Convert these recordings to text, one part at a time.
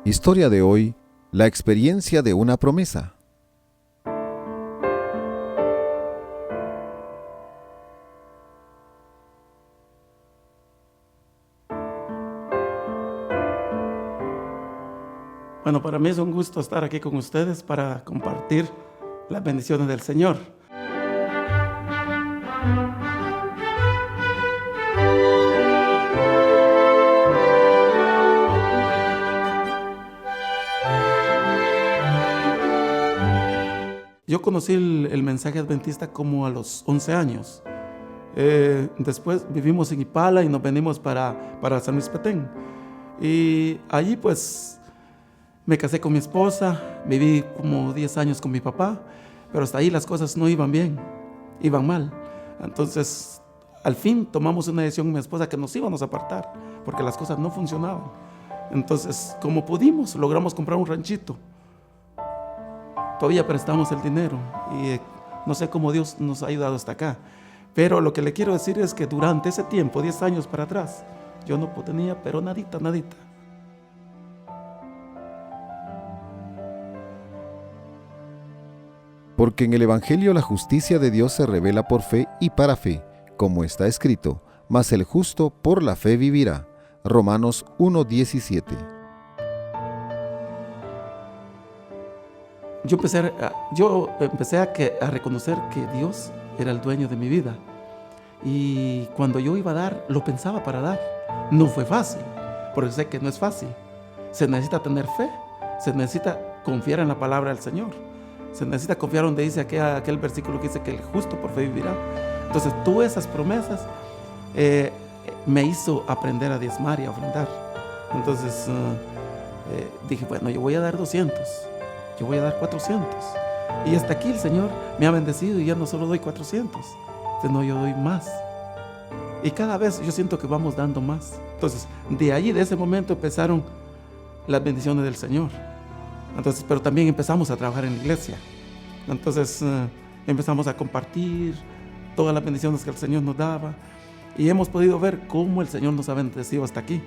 Historia de hoy, la experiencia de una promesa. Bueno, para mí es un gusto estar aquí con ustedes para compartir las bendiciones del Señor. Yo conocí el mensaje adventista como a los 11 años. Después vivimos en Ipala y nos venimos para San Luis Petén. Y allí pues me casé con mi esposa, viví como 10 años con mi papá, pero hasta ahí las cosas no iban bien, iban mal. Entonces, al fin tomamos una decisión con mi esposa que nos íbamos a apartar, porque las cosas no funcionaban. Entonces, como pudimos, logramos comprar un ranchito. Todavía prestamos el dinero y no sé cómo Dios nos ha ayudado hasta acá. Pero lo que le quiero decir es que durante ese tiempo, 10 años para atrás, yo no tenía, pero nadita. Porque en el Evangelio la justicia de Dios se revela por fe y para fe, como está escrito, mas el justo por la fe vivirá. Romanos 1:17. Yo empecé a reconocer que Dios era el dueño de mi vida. Y cuando yo iba a dar, lo pensaba para dar. No fue fácil, porque sé que no es fácil. Se necesita tener fe, se necesita confiar en la palabra del Señor. Se necesita confiar donde dice aquel versículo que dice que el justo por fe vivirá. Entonces, todas esas promesas me hizo aprender a diezmar y a ofrendar. Entonces, dije, bueno, yo voy a dar 200. Yo voy a dar 400. Y hasta aquí el Señor me ha bendecido y ya no solo doy 400, sino yo doy más. Y cada vez yo siento que vamos dando más. Entonces, de allí, de ese momento, empezaron las bendiciones del Señor. Entonces, pero también empezamos a trabajar en la iglesia. Entonces, empezamos a compartir todas las bendiciones que el Señor nos daba. Y hemos podido ver cómo el Señor nos ha bendecido hasta aquí.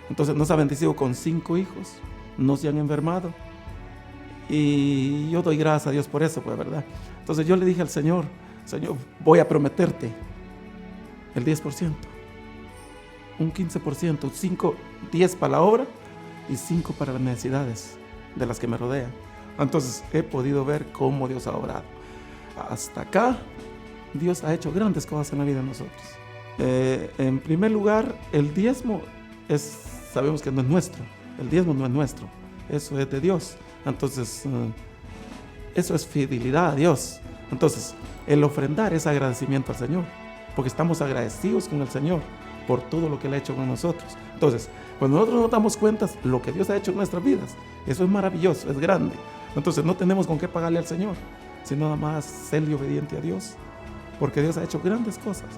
Entonces, nos ha bendecido con 5 hijos, no se han enfermado. Y yo doy gracias a Dios por eso, pues, ¿verdad? Entonces yo le dije al Señor, voy a prometerte el 10%, un 15%, 10 para la obra y 5 para las necesidades de las que me rodean. Entonces he podido ver cómo Dios ha obrado. Hasta acá, Dios ha hecho grandes cosas en la vida de nosotros. En primer lugar, el diezmo sabemos que no es nuestro. El diezmo no es nuestro, eso es de Dios. Entonces, eso es fidelidad a Dios. Entonces, el ofrendar es agradecimiento al Señor, porque estamos agradecidos con el Señor por todo lo que Él ha hecho con nosotros. Entonces, cuando nosotros nos damos cuenta de lo que Dios ha hecho en nuestras vidas, eso es maravilloso, es grande. Entonces, no tenemos con qué pagarle al Señor, sino nada más serle obediente a Dios, porque Dios ha hecho grandes cosas.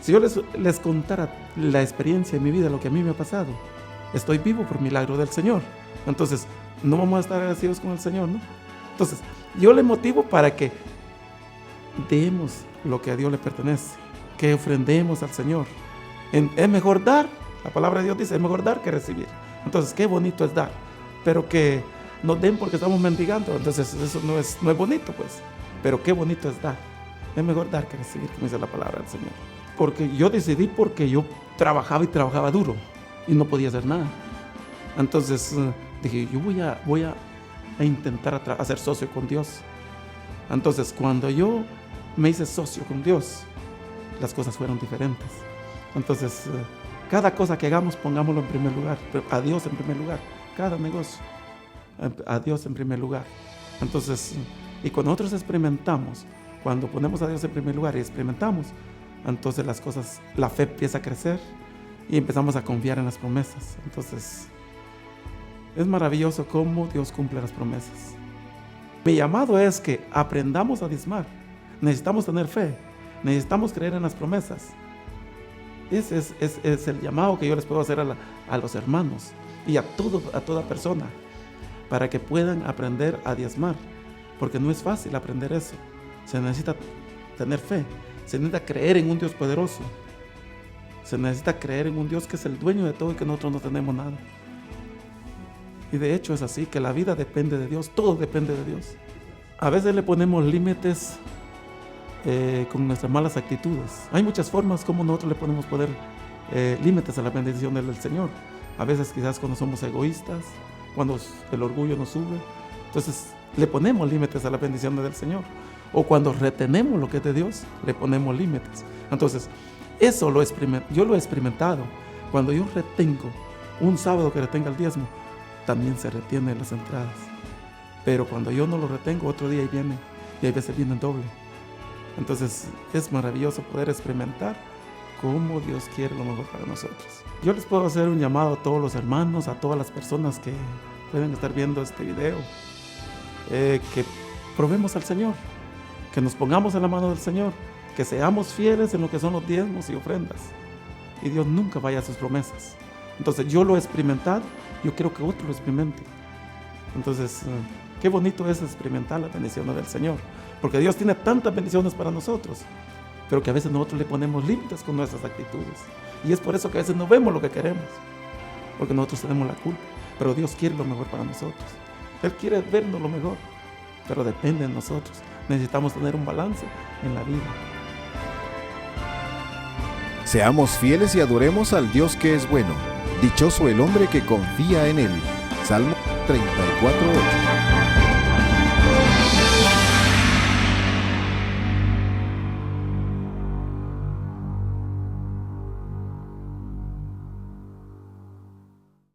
Si yo les contara la experiencia de mi vida, lo que a mí me ha pasado, estoy vivo por milagro del Señor. Entonces, no vamos a estar agradecidos con el Señor, ¿no? Entonces, yo le motivo para que demos lo que a Dios le pertenece, que ofrendemos al Señor. Es mejor dar, la palabra de Dios dice, es mejor dar que recibir. Entonces, qué bonito es dar, pero que nos den porque estamos mendigando, entonces eso no es bonito, pues. Pero qué bonito es dar. Es mejor dar que recibir, como dice la palabra del Señor. Porque yo decidí, porque yo trabajaba duro y no podía hacer nada. Entonces dije, yo voy a intentar hacer socio con Dios. Entonces, cuando yo me hice socio con Dios, las cosas fueron diferentes. Entonces, cada cosa que hagamos, pongámoslo en primer lugar, a Dios en primer lugar, cada negocio, a Dios en primer lugar. Entonces, y cuando nosotros experimentamos, cuando ponemos a Dios en primer lugar y experimentamos, entonces las cosas, la fe empieza a crecer y empezamos a confiar en las promesas. Entonces, es maravilloso cómo Dios cumple las promesas. Mi llamado es que aprendamos a diezmar. Necesitamos tener fe. Necesitamos creer en las promesas. Ese es el llamado que yo les puedo hacer a los hermanos y a toda persona, para que puedan aprender a diezmar. Porque no es fácil aprender eso. Se necesita tener fe. Se necesita creer en un Dios poderoso. Se necesita creer en un Dios que es el dueño de todo y que nosotros no tenemos nada. Y de hecho es así, que la vida depende de Dios, todo depende de Dios. A veces le ponemos límites con nuestras malas actitudes. Hay muchas formas como nosotros le podemos poner límites a la bendición del Señor. A veces quizás cuando somos egoístas, cuando el orgullo nos sube, entonces le ponemos límites a la bendición del Señor. O cuando retenemos lo que es de Dios, le ponemos límites. Entonces, eso yo lo he experimentado. Cuando yo retengo un sábado que retenga el diezmo, también se retienen las entradas. Pero cuando yo no lo retengo, otro día viene, y a veces viene doble. Entonces es maravilloso poder experimentar cómo Dios quiere lo mejor para nosotros. Yo les puedo hacer un llamado a todos los hermanos, a todas las personas que pueden estar viendo este video, que probemos al Señor, que nos pongamos en la mano del Señor, que seamos fieles en lo que son los diezmos y ofrendas. Y Dios nunca vaya a sus promesas. Entonces yo lo he experimentado, yo quiero que otro lo experimente. Entonces, qué bonito es experimentar las bendiciones del Señor, porque Dios tiene tantas bendiciones para nosotros, pero que a veces nosotros le ponemos límites con nuestras actitudes. Y es por eso que a veces no vemos lo que queremos, porque nosotros tenemos la culpa, pero Dios quiere lo mejor para nosotros. Él quiere vernos lo mejor, pero depende de nosotros. Necesitamos tener un balance en la vida. Seamos fieles y adoremos al Dios que es bueno. Dichoso el hombre que confía en Él. Salmo 34:8.